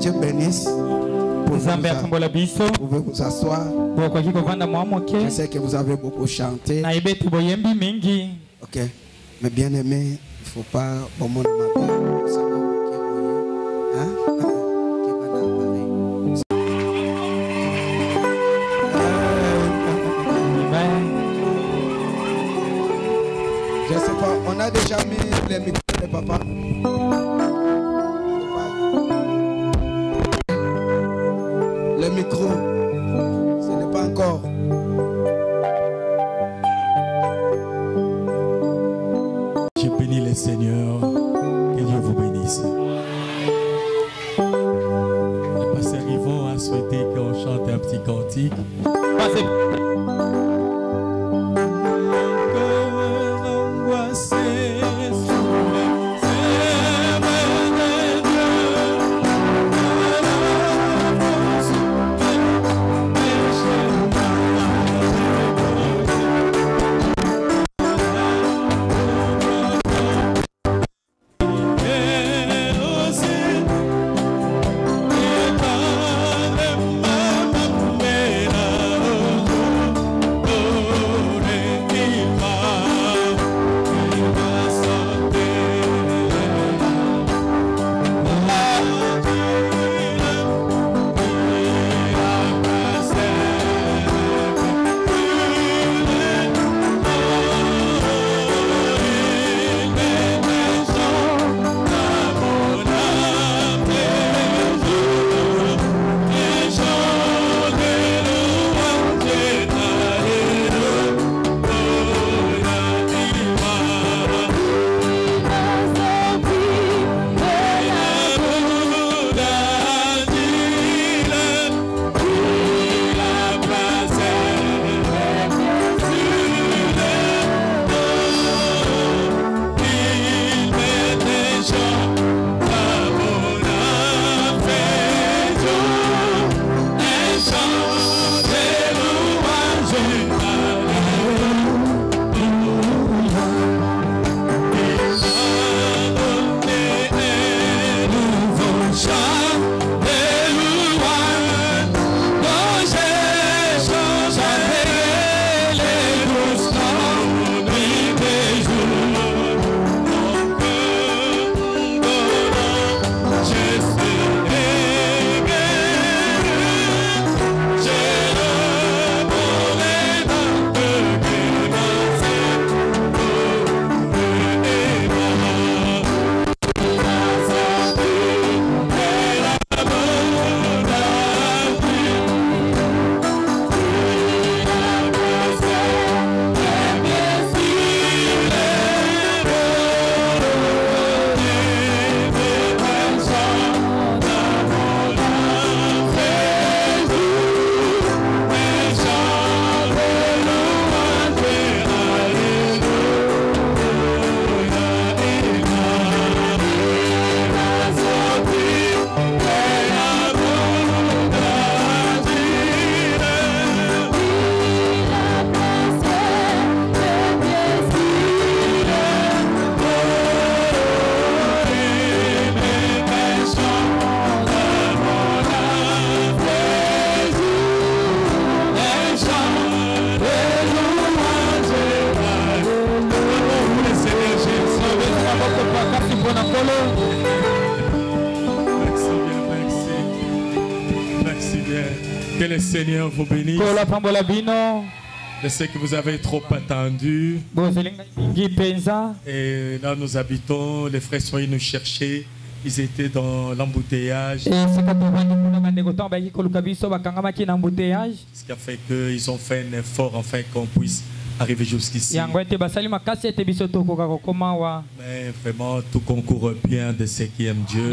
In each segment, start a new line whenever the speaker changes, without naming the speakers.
Dieu bénisse. Vous pouvez vous asseoir. Je sais que vous avez beaucoup chanté. Ok. Mais bien aimé, il ne faut pas au monde je sais pas, on a déjà mis les micros de papa. Le micro, ce n'est pas encore.
Je bénis le Seigneur, que Dieu vous bénisse. Le pasteur Yvon a souhaité qu'on chante un petit cantique.
Que le Seigneur vous bénisse. Je sais que vous avez trop attendu. Et là nous habitons, les frères sont venus nous chercher. Ils étaient dans l'embouteillage. Ce qui a fait qu'ils ont fait un effort afin qu'on puisse arriver jusqu'ici. Mais vraiment, tout concourt bien de ceux qui aiment Dieu.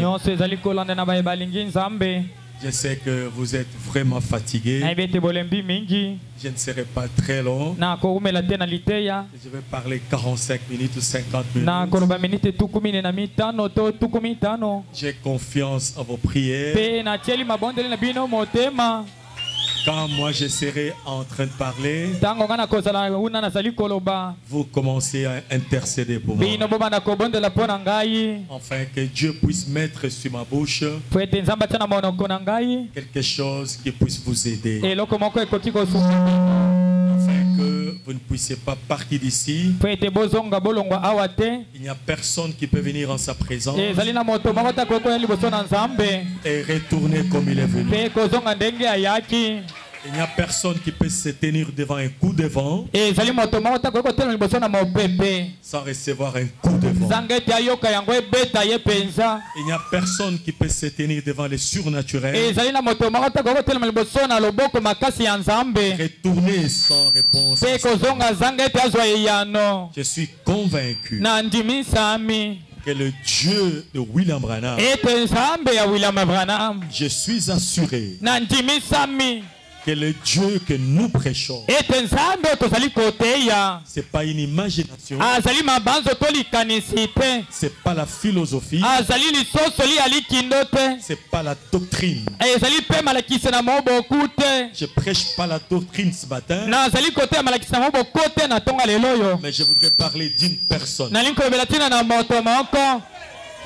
Je sais que vous êtes vraiment fatigués. Je ne serai pas très long. Je vais parler 45 minutes ou 50 minutes. J'ai confiance en vos prières. Quand moi je serai en train de parler, vous commencez à intercéder pour moi. Afin que Dieu puisse mettre sur ma bouche quelque chose qui puisse vous aider. Afin que vous ne puissiez pas partir d'ici. Il n'y a personne qui peut venir en sa présence et retourner comme il est venu. Il n'y a personne qui peut se tenir devant un coup de vent sans recevoir un coup de vent. Il n'y a personne qui peut se tenir devant le surnaturel retourner sans réponse. Je suis convaincu que le Dieu de William Branham, je suis assuré que le Dieu que nous prêchons, c'est pas une imagination, c'est pas la philosophie, c'est pas la doctrine. Je prêche pas la doctrine ce matin, mais je voudrais parler d'une personne.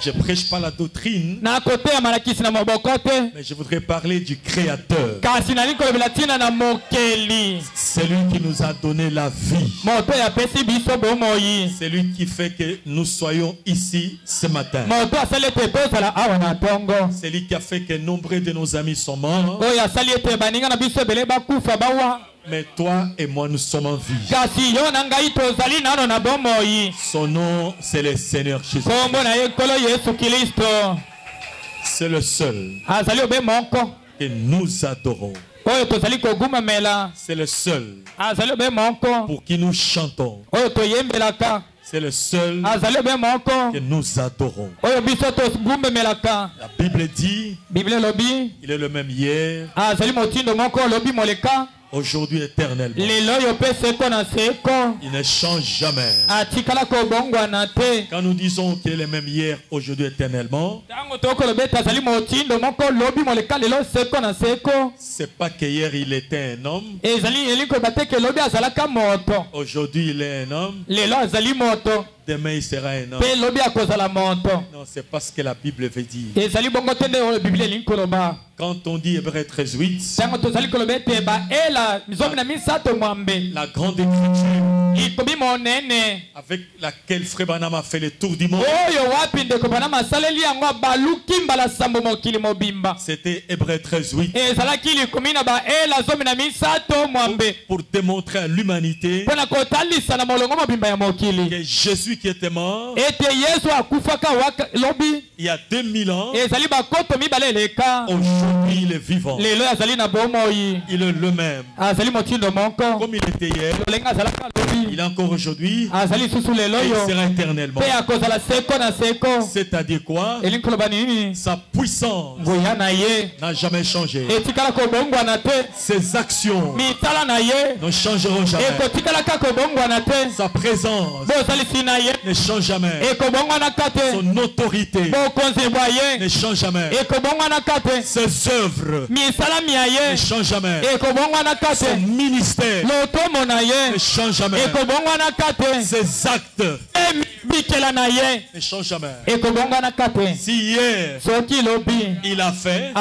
Je ne prêche pas la doctrine, mais je voudrais parler du Créateur. C'est lui qui nous a donné la vie. C'est lui qui fait que nous soyons ici ce matin. C'est lui qui a fait que nombreux de nos amis sont morts. Mais toi et moi, nous sommes en vie. Son nom, c'est le Seigneur Jésus. C'est le seul que nous adorons. C'est le seul pour qui nous chantons. C'est le seul que nous adorons. La Bible dit, il est le même hier, aujourd'hui éternellement. Il ne change jamais. Quand nous disons qu'il est le même hier, aujourd'hui éternellement, c'est pas qu'hier il était un homme, aujourd'hui il est un homme, demain il sera un homme. Non, c'est pas ce que la Bible veut dire. Quand on dit Hébreux 13:8, la grande écriture avec laquelle Frère Branham a fait le tour du monde, c'était Hébreux 13:8, pour démontrer à l'humanité que Jésus qui était mort il y a 2000 ans, aujourd'hui il est vivant. Il est le même. Comme il était hier, il est encore aujourd'hui, et il sera éternellement. C'est-à-dire quoi? Sa puissance n'a jamais changé. Ses actions ne changeront jamais. Sa présence ne change jamais. Son autorité ne change jamais. Ses œuvres ne changent jamais. Son ministère ne change jamais. Ses actes ne changent jamais. Si hier il a fait,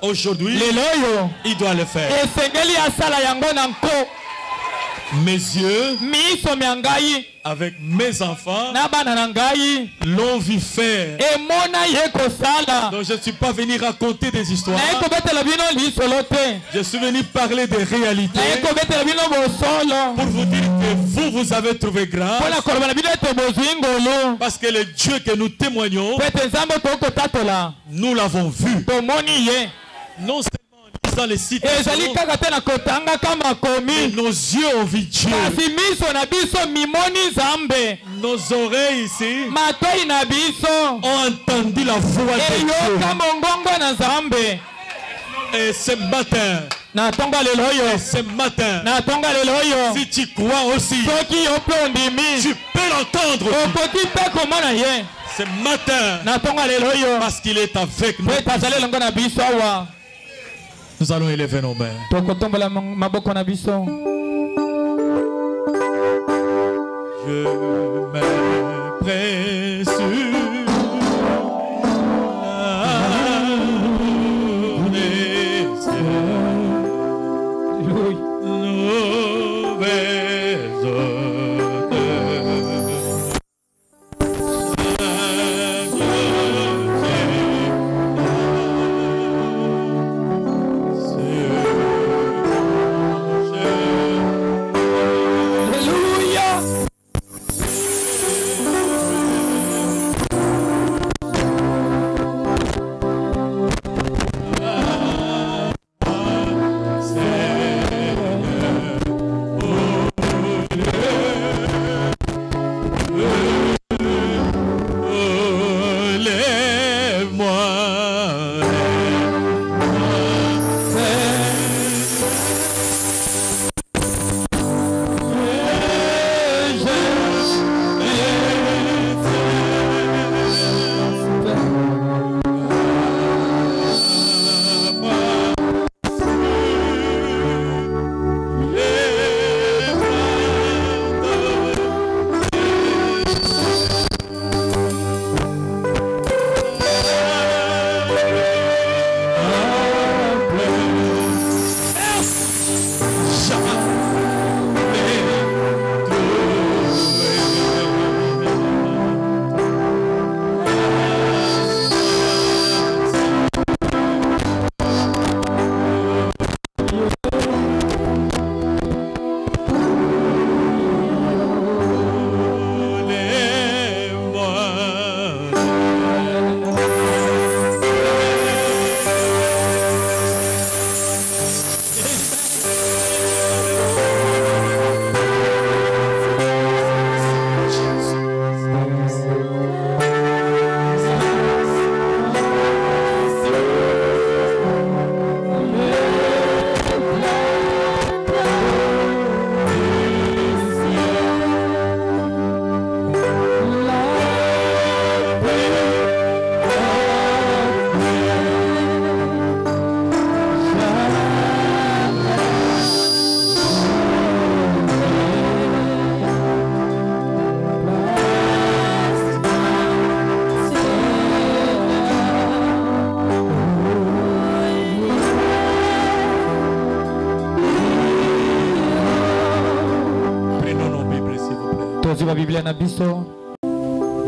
aujourd'hui il doit le faire. Mes yeux avec mes enfants l'ont vu faire. Donc je ne suis pas venu raconter des histoires. Je suis venu parler des réalités pour vous dire que vous avez trouvé grâce, parce que le Dieu que nous témoignons, nous l'avons vu. Non seulement dans les sites, mais nos yeux ont vu Dieu. Nos oreilles ici ont entendu la voix de Dieu. Et ce matin, si tu crois aussi, tu peux l'entendre. Ce matin, parce qu'il est avec nous. Nous allons élever nos mains. Je me précise.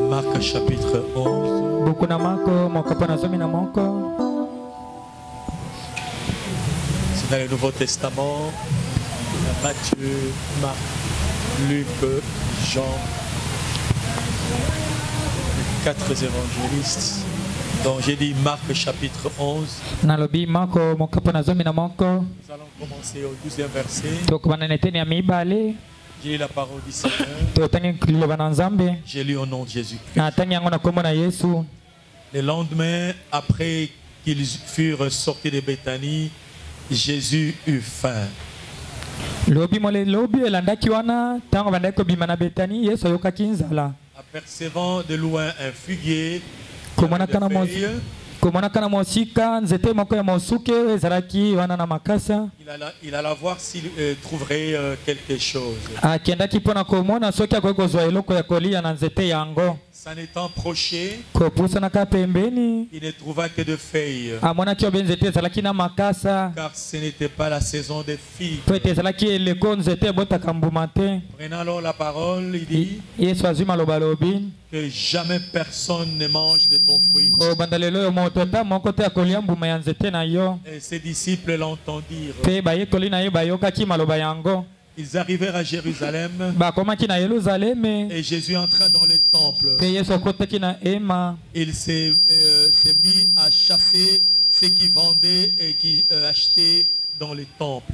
Marc chapitre 11. C'est dans le Nouveau Testament. Matthieu, Marc, Luc, Jean. 4 évangélistes. Donc j'ai dit Marc chapitre 11. Nous allons commencer au 12e verset. J'ai lu la parole du Seigneur. J'ai lu au nom de Jésus-Christ. Le lendemain, après qu'ils furent sortis de Béthanie, Jésus eut faim. Apercevant de loin un figuier, il alla voir s'il trouverait quelque chose. S'en étant approché, il ne trouva que de feuilles, car ce n'était pas la saison des figues. Prenant alors la parole, il dit que jamais personne ne mange de ton fruit. Et ses disciples l'entendirent. Ils arrivèrent à Jérusalem et Jésus entra dans le temple. Il s'est mis à chasser ceux qui vendaient et qui achetaient dans le temple.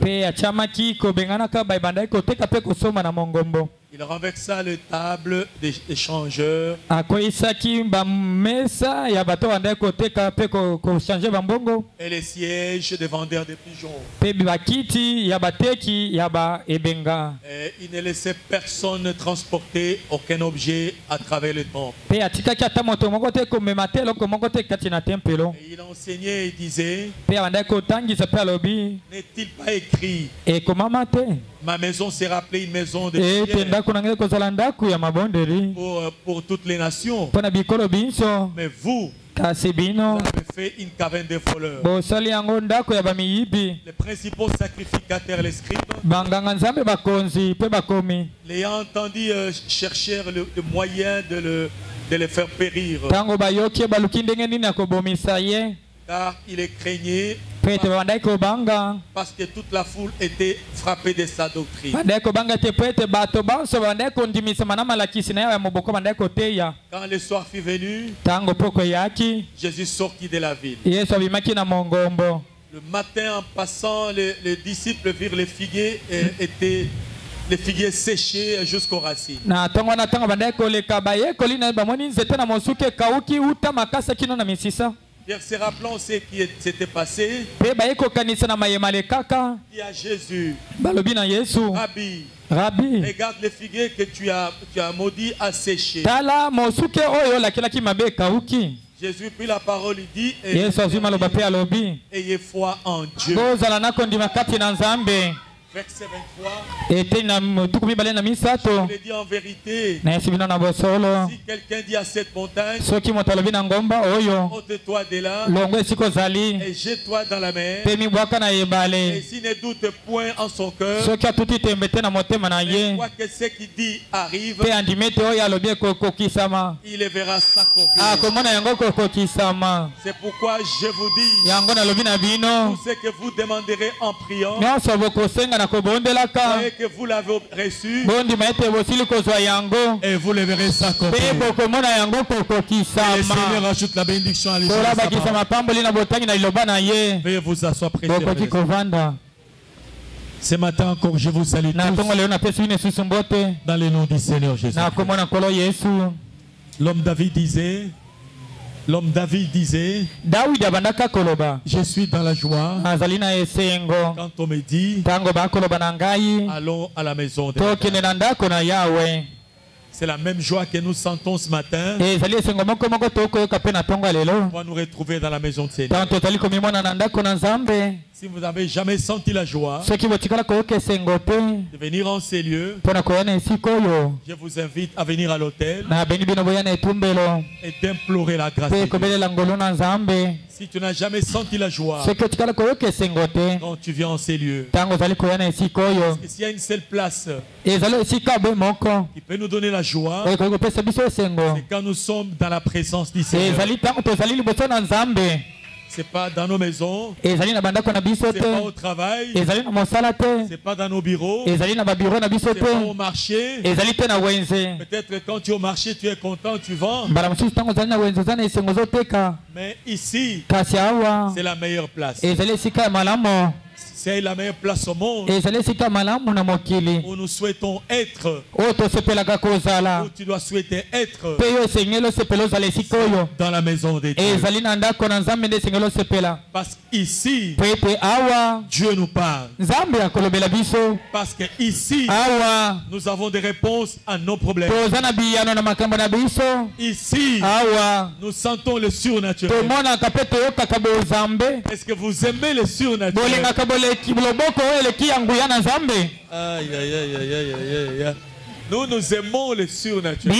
Il renversa les tables des échangeurs. Et les sièges des vendeurs de pigeons. Et il ne laissait personne transporter aucun objet à travers le temple. Et il enseignait et disait, n'est-il pas écrit, ma maison sera appelée une maison de prière pour toutes les nations. Mais vous, vous avez fait une caverne de voleurs. Les principaux sacrificateurs, les scribes, l'ayant entendu, cherchèrent le moyen de les faire périr. Car il les craignait parce que toute la foule était frappée de sa doctrine. Quand le soir fut venu, Jésus sortit de la ville. Le matin, en passant, les disciples virent les figuiers les figuiers séchés jusqu'aux racines. Pierre, se rappelant ce qui s'était passé, dit à Jésus, Rabbi, regarde les figuiers que tu as maudits à sécher. Jésus prit la parole, il dit, ayez foi en Dieu. Verset 23. Je le dis en vérité. Si quelqu'un dit à cette montagne, ôte-toi de là et jette-toi dans la mer, et s'il ne doute point en son cœur, mais croit que ce qu'il dit arrive, il le verra s'accomplir. C'est pourquoi je vous dis, tout ce que vous demanderez en priant, et que vous l'avez reçu, et vous le verrez s'accomplir. Le Seigneur ajoute la bénédiction à l'Église. Veuillez vous asseoir, précieux. Ce matin encore, je vous salue tous dans le nom du Seigneur Jésus. L'homme David disait, je suis dans la joie quand on me dit, allons à la maison de Dieu. C'est la même joie que nous sentons ce matin pour nous retrouver dans la maison de Seigneur. Si vous n'avez jamais senti la joie de venir en ces lieux, je vous invite à venir à l'autel et d'implorer la grâce de Dieu. Si tu n'as jamais senti la joie quand tu viens en ces lieux, parce que s'il y a une seule place qui peut nous donner la joie, c'est quand nous sommes dans la présence du Seigneur. C'est pas dans nos maisons, c'est pas au travail, c'est pas dans nos bureaux, c'est pas au marché. Peut-être que quand tu es au marché, tu es content, tu vends. Mais ici, c'est la meilleure place. C'est la meilleure place au monde où nous souhaitons être, où tu dois souhaiter être, dans la maison de Dieu. Parce qu'ici, Dieu nous parle. Parce qu'ici, nous avons des réponses à nos problèmes. Ici, nous sentons le surnaturel. Est-ce que vous aimez le surnaturel? Aïe, aïe, aïe, aïe, aïe, aïe. Nous aimons le surnaturel.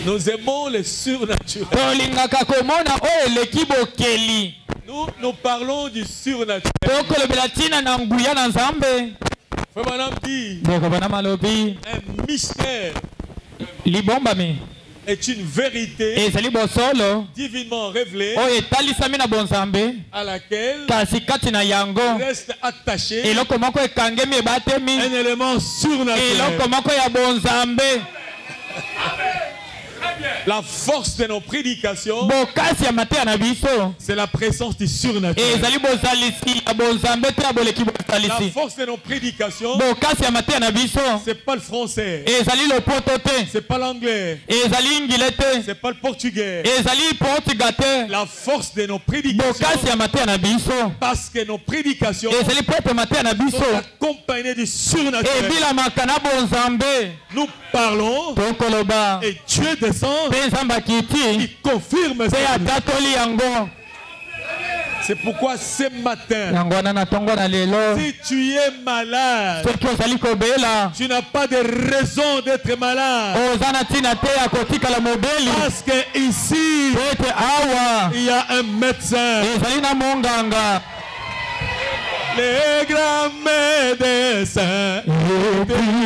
Nous aimons le surnaturel. Nous parlons du surnaturel. Un mystère est une vérité divinement révélée à laquelle reste attaché un élément surnaturel. La force de nos prédications, c'est la présence du surnaturel. force de nos prédications, c'est pas le français, c'est pas l'anglais, c'est pas le portugais. La force de nos prédications, parce que nos prédications sont accompagnées du surnaturel. Nous parlons et Dieu descend, il confirme ça. C'est pourquoi ce matin, si tu es malade, tu n'as pas de raison d'être malade. Parce que ici, il y a un médecin. Les grands médecins,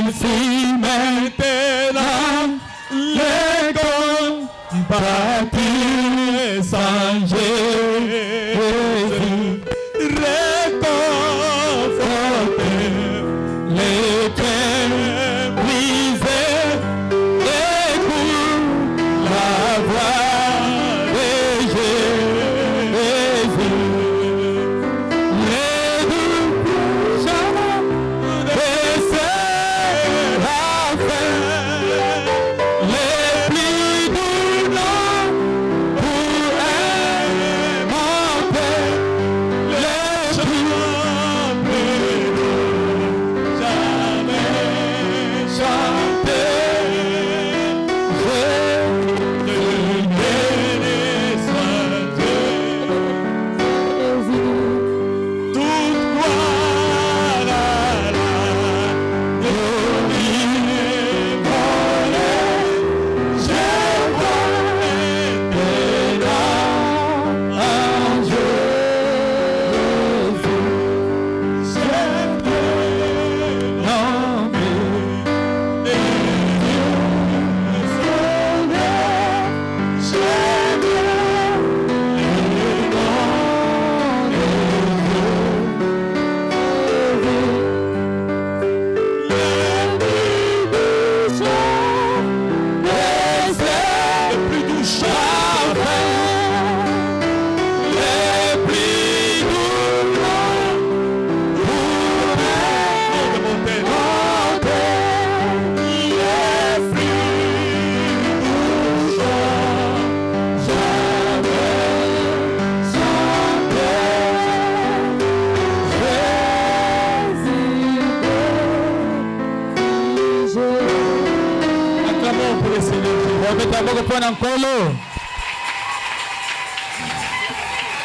ici maintenant, les compatissants sans Jésus, réconforter les cœurs brisés, écoute la voix de Jésus.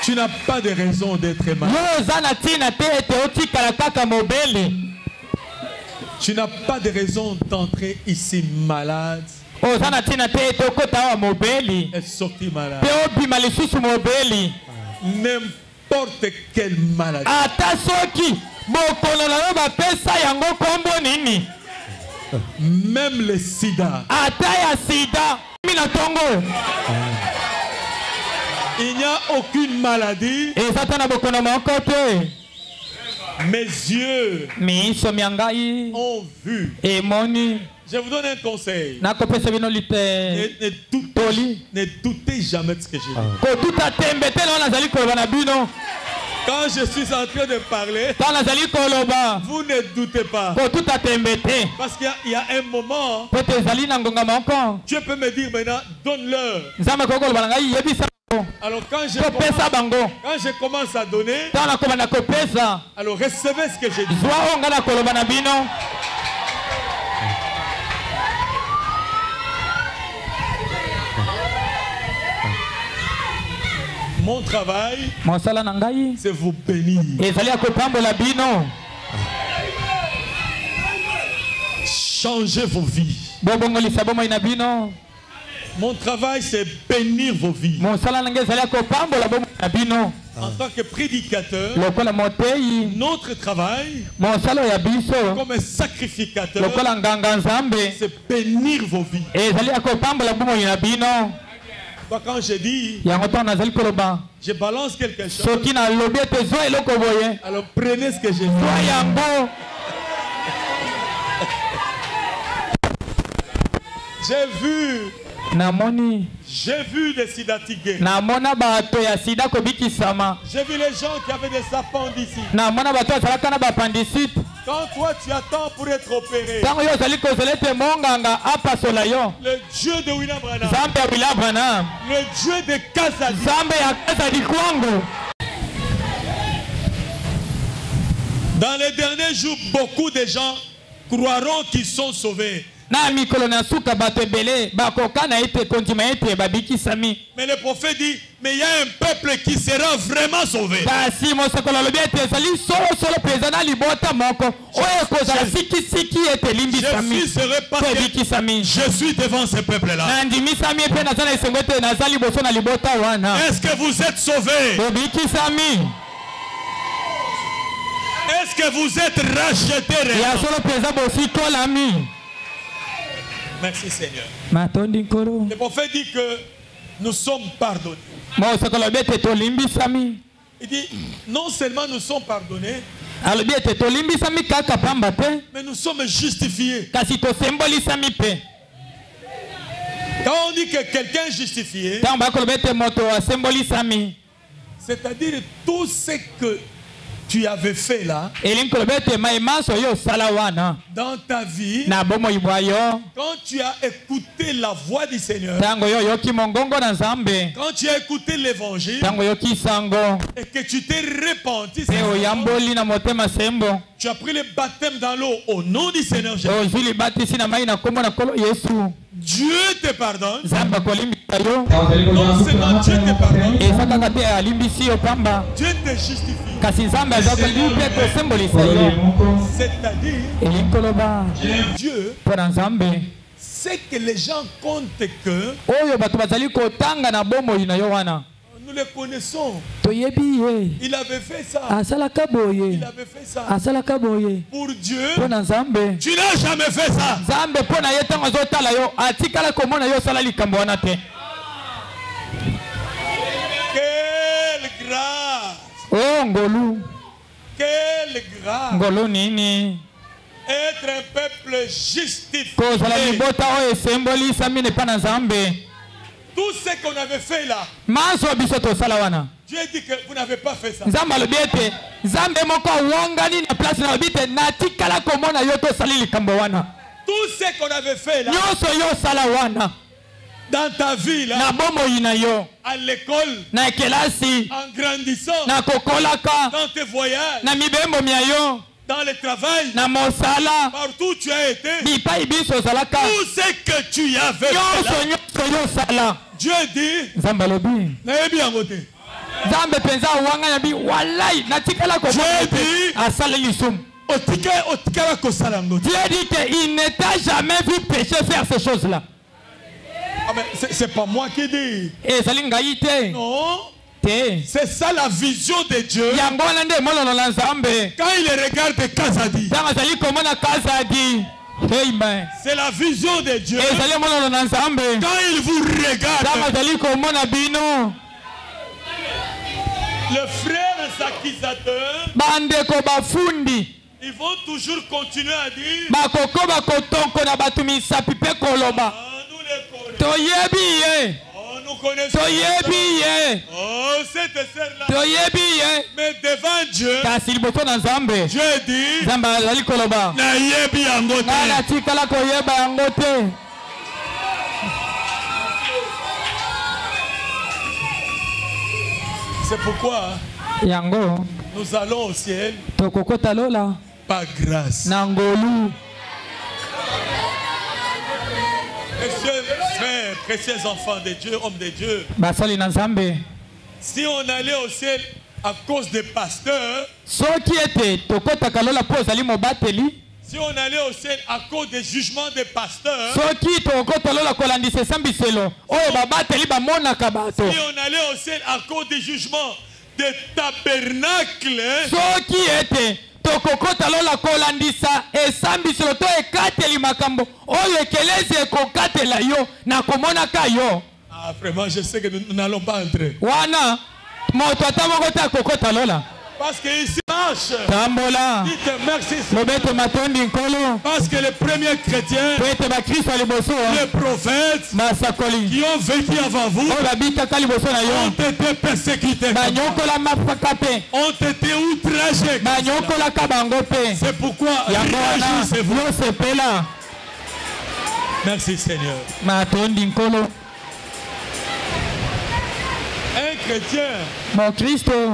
Tu n'as pas de raison d'être malade. Tu n'as pas de raison d'entrer ici malade et sortir malade. N'importe quelle maladie. Même le sida. Il n'y a aucune maladie. Mes yeux ont vu. Je vous donne un conseil. Ne doutez jamais de ce que je dis. Quand je suis en train de parler, vous ne doutez pas. Parce qu'il y a un moment, Dieu peut me dire maintenant, donne-leur. Alors quand je commence à donner, alors recevez ce que je dis. Mon travail, c'est vous bénir. Changez vos vies. Mon travail, c'est bénir vos vies. En tant que prédicateur, notre travail, comme un sacrificateur, c'est bénir vos vies. Quand je dis, je balance quelque chose, alors prenez ce que je dis. J'ai vu J'ai vu des sidati guéris.
J'ai vu les gens qui avaient des appendicites. Quand toi tu attends pour être opéré, le Dieu de William Branham, le Dieu de Kazadi, dans les derniers jours, beaucoup de gens croiront qu'ils sont sauvés. Mais le prophète dit, mais il y a un peuple qui sera vraiment sauvé. Je suis devant ce peuple-là. Est-ce que vous êtes sauvés? Est-ce que vous êtes rachetés? Merci Seigneur. Le prophète dit que nous sommes pardonnés. Il dit non seulement nous sommes pardonnés, mais nous sommes justifiés. Quand on dit que quelqu'un est justifié, c'est-à-dire tout ce que tu avais fait là dans ta vie, quand tu as écouté la voix du Seigneur, quand tu as écouté l'évangile et que tu t'es repenti, tu as pris le baptême dans l'eau au nom du Seigneur Jésus. Dieu te pardonne. Non seulement Dieu te pardonne, Dieu te justifie. C'est-à-dire, Dieu, c'est que les gens comptent que nous les connaissons. Il avait fait ça. Il avait fait ça. Pour Dieu, tu n'as jamais fait ça. Quelle grâce. Quelle grâce. Être un peuple justifié. Tout ce qu'on avait fait là, Dieu dit que vous n'avez pas fait ça. Tout ce qu'on avait fait là, dans ta vie là, à l'école, en grandissant, dans tes voyages, dans le travail, partout où tu as été, tout ce que tu avais fait là, Dieu dit, Dieu dit qu'il ne t'a jamais vu pécher faire ces choses-là. Ah ben, c'est pas moi qui dis. Non. C'est ça la vision de Dieu. Quand il regarde Kazadi, c'est la vision de Dieu. Quand il vous regarde, les frères accusateurs, ils vont toujours continuer à dire, nous connaissons. Oh, cette sœur-là. Mais devant Dieu, Dieu dit, c'est pourquoi nous allons au ciel par grâce. Précieux frères, précieux enfants de Dieu, hommes de Dieu, si on allait au ciel à cause des pasteurs, si on allait au ciel à cause des jugements des pasteurs, si on allait au ciel à cause des jugements des tabernacles, ah, vraiment, je sais que nous n'allons pas entrer.
Parce qu'il marche.
Tambola.
Dites merci.
Parce
que les premiers chrétiens, les prophètes qui ont vécu avant vous, ont été persécutés, ont été outragés. C'est pourquoi merci Seigneur. Un chrétien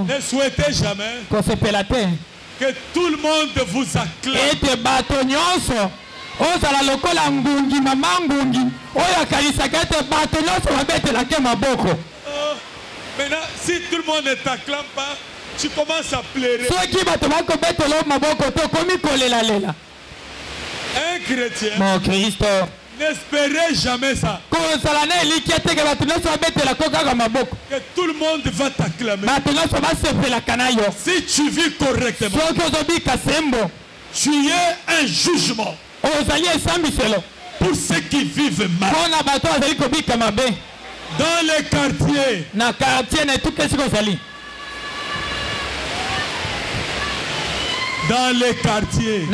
ne souhaitait jamais que tout le monde vous acclame. Maintenant, si tout le monde ne t'acclame pas, tu commences à pleurer. Un chrétien,
mon Christ,
n'espérez jamais ça. Que tout le monde va t'acclamer. Si tu vis correctement, tu es un jugement pour ceux qui vivent mal. Dans les quartiers, dans les quartiers,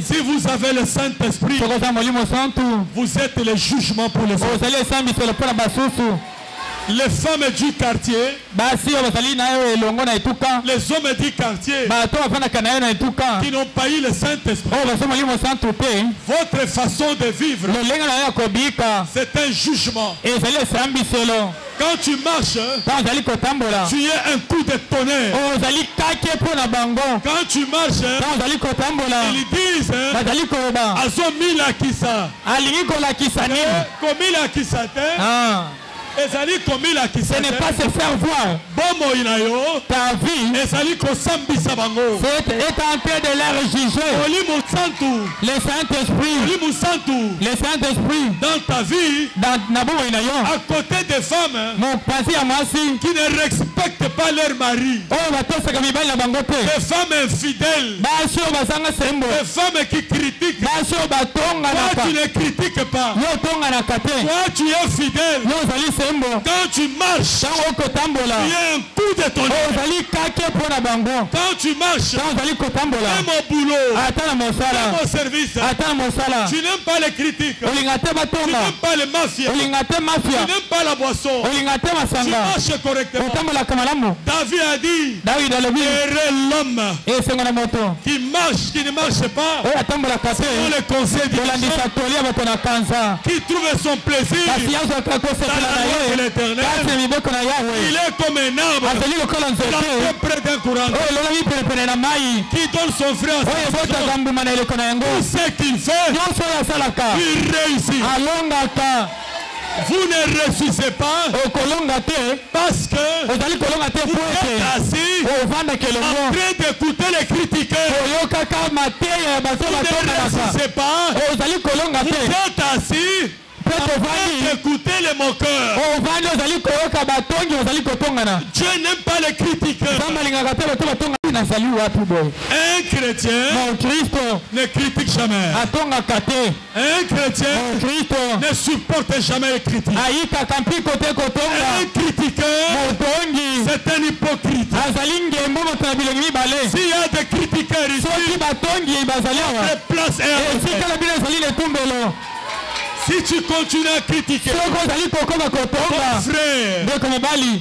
si vous avez le Saint-Esprit, vous êtes le jugement pour les autres. Les femmes du quartier, les hommes du quartier qui n'ont pas eu le Saint-Esprit, votre façon de vivre, c'est un jugement. Quand tu marches, tu es un coup de tonnerre. Quand tu marches, ils disent Azomila Kisa. Komila Kisate. Ce
n'est pas se faire voir. Ta vie est en train de leur juger. Le Saint-Esprit
dans ta vie, à côté des femmes qui ne respectent pas leur mari, des femmes infidèles, des femmes qui critiquent. Toi tu ne critiques pas. Toi tu es fidèle. Quand tu marches, tu es un coup de tonnerre. Quand tu marches, même au boulot, même au service, tu n'aimes pas les critiques, tu n'aimes pas les mafias, tu n'aimes pas la boisson, tu marches correctement. David a dit, heureux l'homme qui marche, qui ne marche pas selon les conseils du méchant, qui trouve son plaisir dans la loi de l'Éternel. Il est comme un arbre planté près d'un courant qui donne son frère tout ce qu'il fait, il réussit. Vous ne réussissez pas parce que vous êtes assis en train d'écouter les critiqueurs. Vous ne réussissez pas, vous êtes assis écoutez les moqueurs. Dieu n'aime pas les critiqueurs. Un chrétien ne critique jamais. Un chrétien ne supporte jamais les critiques. Un critiqueur, c'est un hypocrite. S'il y a des critiqueurs ici, la place est si tu continues à critiquer ton frère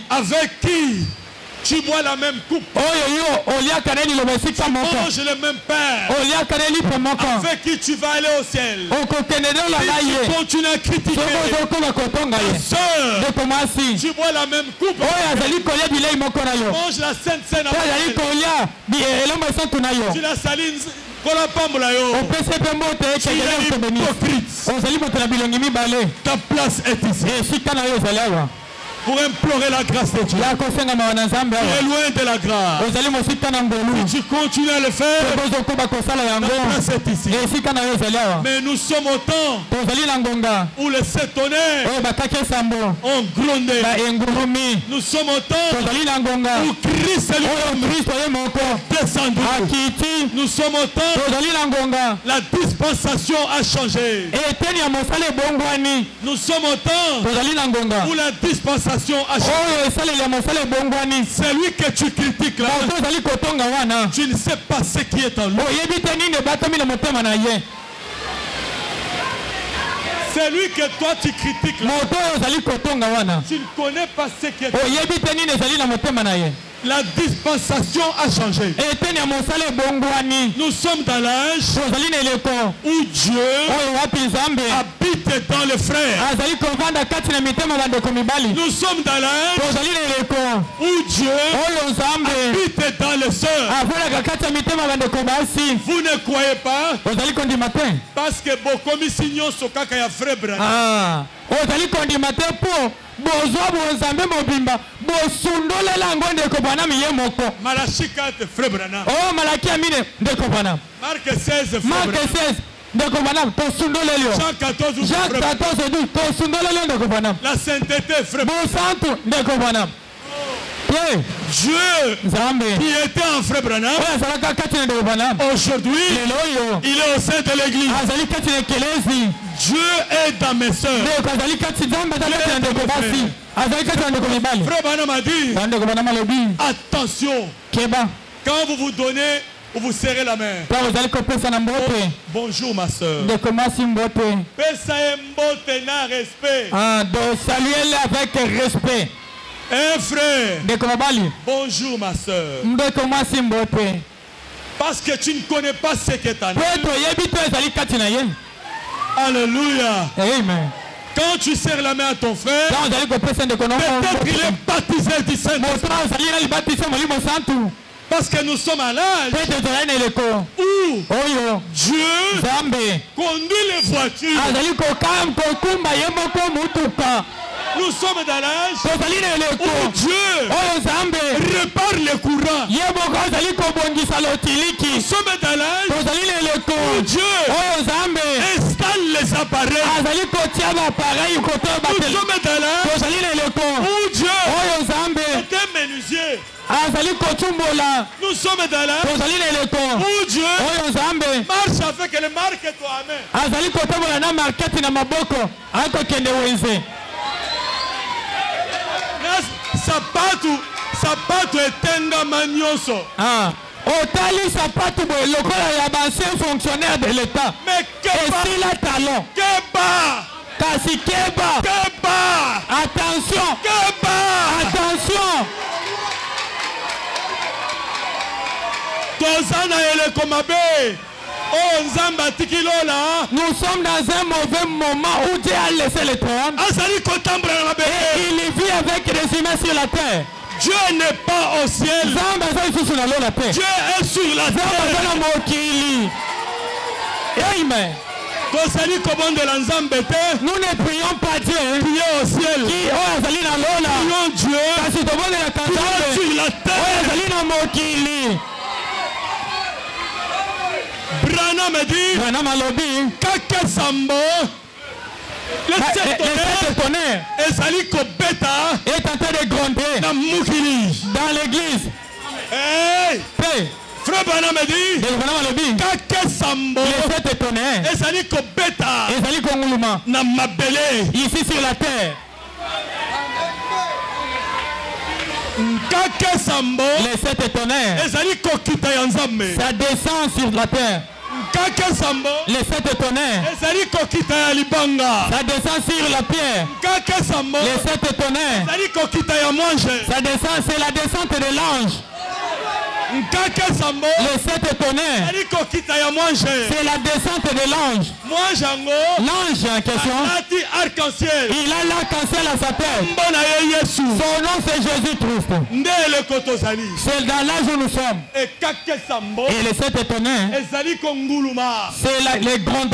avec qui tu bois la même coupe, tu manges le même pain, avec qui tu vas aller au ciel, si tu continues à critiquer ta soeur, tu bois la même coupe, tu manges la sainte scène, tu la salines. Ta place est ici. Pour implorer la grâce de Dieu. Tu es loin de la grâce. Si tu continues à le faire, ta place est ici. Mais nous sommes au temps où les sept tonnerres ont grondé. Nous sommes au temps où Christ est descendu. Nous sommes au temps où la dispensation a changé. Nous sommes au temps où la dispensation dispensation a changé. C'est lui que tu critiques là. Tu ne sais pas ce qui est en lui. C'est lui que toi tu critiques là. Tu ne connais pas ce qui est en lui. La dispensation a changé. Nous sommes dans l'âge où Dieu habite dans les frères. Nous sommes dans l'âge où Dieu habite dans les sœurs. Vous ne croyez pas? Parce que beaucoup de signaux sont kaka frère Branham. Malachie 4 frère Branham. Marc 16 frère Branham. Jean 14 la sainteté frère Branham. Dieu qui était en frère Branham, aujourd'hui il est au sein de l'église. Dieu est dans mes sœurs. Frère Branham a dit, attention, quand vous vous donnez, vous serrez la main. Bonjour ma soeur. Respect.
Saluez-le avec respect.
Frère. Bonjour ma soeur. Parce que tu ne connais pas ce qui est en lui. Alléluia.
Amen.
Quand tu serres la main à ton frère, peut-être il est baptisé du Saint-Esprit. Parce que nous sommes à l'âge où Dieu conduit les voitures. Nous sommes dans l'âge où Dieu répare les courants. Nous sommes dans l'âge où Dieu installe les appareils. Nous sommes dans l'âge où Dieu est un menuisier. Nous sommes dans l'âge où Dieu marche avec les marques toi-même. Sapato etenga manyoso.
Otali sapato lokola ya ancien fonctionnaire de l'État.
Mais
Keba talon.
Keba.
Kasi Keba.
Keba.
Attention.
Keba.
Attention.
Tozana ele komabe.
Nous sommes dans un mauvais moment où Dieu a laissé le trône. Et il vit avec résumé sur la terre.
Dieu n'est pas au ciel. Dieu est sur la terre.
Amen. Nous ne prions pas Dieu.
Prions au ciel.
Prions
Dieu. Sur la terre. Branham me dit, Kaka Sambo, le tonnerre
est en train de gronder dans l'église.
Hey. Frère Branham me dit, Kaka Sambo,
ici sur la terre. Les sept tonnerres, ça descend sur la terre. Les sept tonnerres, ça descend sur la pierre. Les sept tonnerres, ça descend, c'est la descente de l'ange. Les sept tonnerres, c'est la descente de l'ange. L'ange en question, il a l'arc-en-ciel à sa tête. Son nom c'est Jésus-Christ. C'est dans l'âge où nous sommes. Et les sept tonnerres, c'est les grands